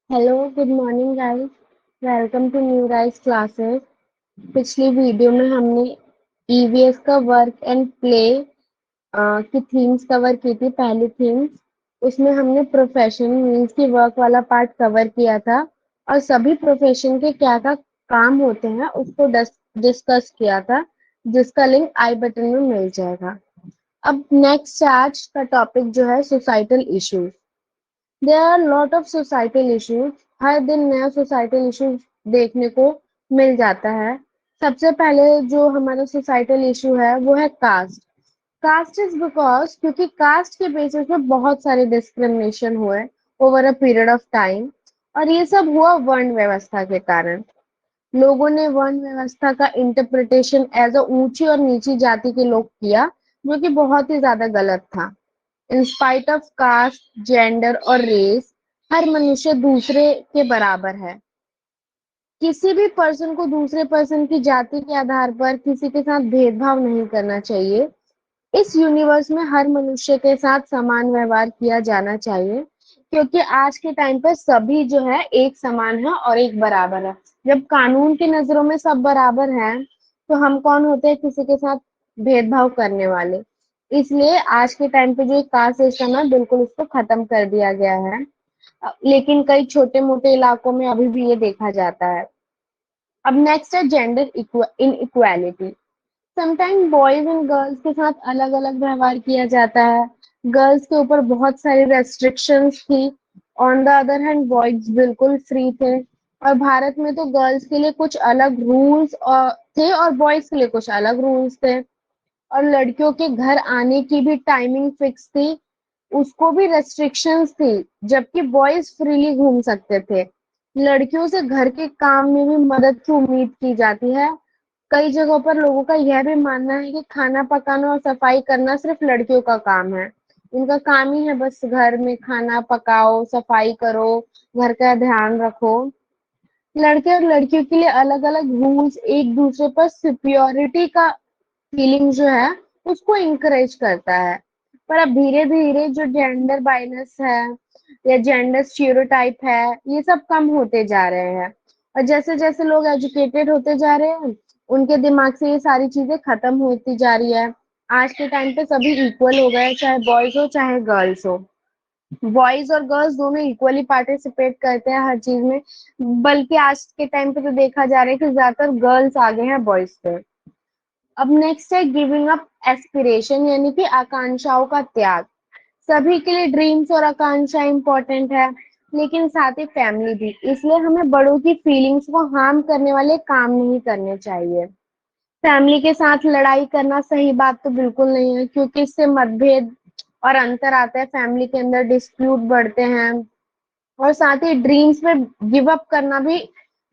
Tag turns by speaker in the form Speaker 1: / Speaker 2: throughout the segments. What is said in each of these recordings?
Speaker 1: Hello, good morning guys. Welcome to new rise classes. पिछली video में हमने EVS का वर्क एंड प्ले की थीम्स कवर की थी। पहली थीम्स उसमें हमने प्रोफेशन मीन्स की वर्क वाला पार्ट कवर किया था और सभी प्रोफेशन के क्या क्या काम होते हैं उसको डिस्कस किया था, जिसका लिंक आई बटन में मिल जाएगा। अब नेक्स्ट आज का टॉपिक जो है societal issues. There are lot of societal issues. हर दिन नया सोसाइटल इश्यूज देखने को मिल जाता है। सबसे पहले जो हमारा सोसाइटल इशू है वो है कास्ट। कास्ट इज बिकॉज क्योंकि कास्ट के बेसिस पे बहुत सारे डिस्क्रिमिनेशन हुए over a period of time, और ये सब हुआ वर्ण व्यवस्था के कारण। लोगों ने वर्ण व्यवस्था का इंटरप्रिटेशन एज अ ऊंची और नीची जाति के लोग किया, जो कि बहुत ही ज्यादा गलत था। In spite of caste, gender और रेस, हर मनुष्य दूसरे के बराबर है। किसी भी पर्सन को दूसरे पर्सन की जाति के आधार पर किसी के साथ भेदभाव नहीं करना चाहिए। इस यूनिवर्स में हर मनुष्य के साथ समान व्यवहार किया जाना चाहिए, क्योंकि आज के टाइम पर सभी जो है एक समान है और एक बराबर है। जब कानून की नजरों में सब बराबर हैं, तो हम कौन होते हैं किसी के साथ भेदभाव करने वाले। इसलिए आज के टाइम पे जो कास्ट सिस्टम है बिल्कुल उसको खत्म कर दिया गया है। लेकिन कई छोटे मोटे इलाकों में अभी भी ये देखा जाता है। अब नेक्स्ट है gender inequality. Sometime boys and girls के साथ अलग अलग व्यवहार किया जाता है। गर्ल्स के ऊपर बहुत सारी रेस्ट्रिक्शंस थी। On the other hand boys बिल्कुल फ्री थे। और भारत में तो गर्ल्स के लिए कुछ अलग रूल्स थे और बॉयज के लिए कुछ अलग रूल्स थे। और लड़कियों के घर आने की भी टाइमिंग फिक्स थी, उसको भी रेस्ट्रिक्शंस थी, जबकि बॉयज फ्रीली घूम सकते थे। लड़कियों से घर के काम में भी मदद की उम्मीद की जाती है। कई जगहों पर लोगों का यह भी मानना है कि खाना पकाना और सफाई करना सिर्फ लड़कियों का काम है। उनका काम ही है बस घर में खाना पकाओ, सफाई करो, घर का ध्यान रखो। लड़के और लड़कियों के लिए अलग अलग रूल्स एक दूसरे पर सुपियोरिटी का फीलिंग जो है उसको इंकरेज करता है। पर अब धीरे धीरे जो जेंडर बाइनस है या जेंडर स्टीरियोटाइप है, ये सब कम होते जा रहे हैं। और जैसे जैसे लोग एजुकेटेड होते जा रहे हैं, उनके दिमाग से ये सारी चीजें खत्म होती जा रही है। आज के टाइम पे सभी इक्वल हो गए, चाहे बॉयज हो चाहे गर्ल्स हो। बॉयज और गर्ल्स दोनों इक्वली पार्टिसिपेट करते हैं हर चीज में। बल्कि आज के टाइम पे तो देखा जा रहा है कि ज्यादातर गर्ल्स आगे हैं बॉयज से। अब नेक्स्ट है गिविंग अप एस्पिरेशन, यानी कि आकांक्षाओं का त्याग। सभी के लिए ड्रीम्स और आकांक्षा इंपॉर्टेंट है, लेकिन साथ ही फैमिली भी। इसलिए हमें बड़ों की फीलिंग्स को हार्म करने वाले काम नहीं करने चाहिए। फैमिली के साथ लड़ाई करना सही बात तो बिल्कुल नहीं है, क्योंकि इससे मतभेद और अंतर आता है, फैमिली के अंदर डिस्प्यूट बढ़ते हैं। और साथ ही ड्रीम्स में गिव अप करना भी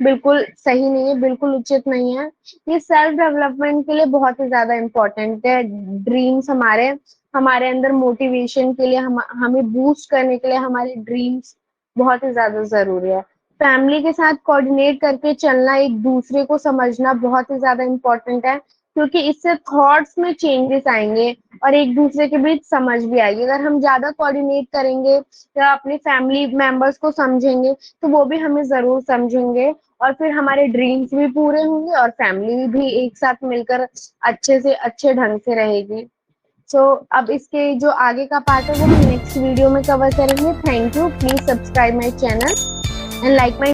Speaker 1: बिल्कुल सही नहीं है, बिल्कुल उचित नहीं है। ये सेल्फ डेवलपमेंट के लिए बहुत ही ज्यादा इम्पोर्टेंट है। ड्रीम्स हमारे हमारे अंदर मोटिवेशन के लिए, हमें बूस्ट करने के लिए हमारे ड्रीम्स बहुत ही ज्यादा जरूरी है। फैमिली के साथ कोऑर्डिनेट करके चलना, एक दूसरे को समझना बहुत ही ज्यादा इम्पोर्टेंट है, क्योंकि इससे थॉट्स में चेंजेस आएंगे और एक दूसरे के बीच समझ भी आएगी। अगर हम ज्यादा कोऑर्डिनेट करेंगे या अपने फैमिली मेंबर्स को समझेंगे, तो वो भी हमें जरूर समझेंगे, और फिर हमारे ड्रीम्स भी पूरे होंगे और फैमिली भी एक साथ मिलकर अच्छे से अच्छे ढंग से रहेगी। सो अब इसके जो आगे का पार्ट है वो हम नेक्स्ट वीडियो में कवर करेंगे। Thank you, please subscribe my channel and like my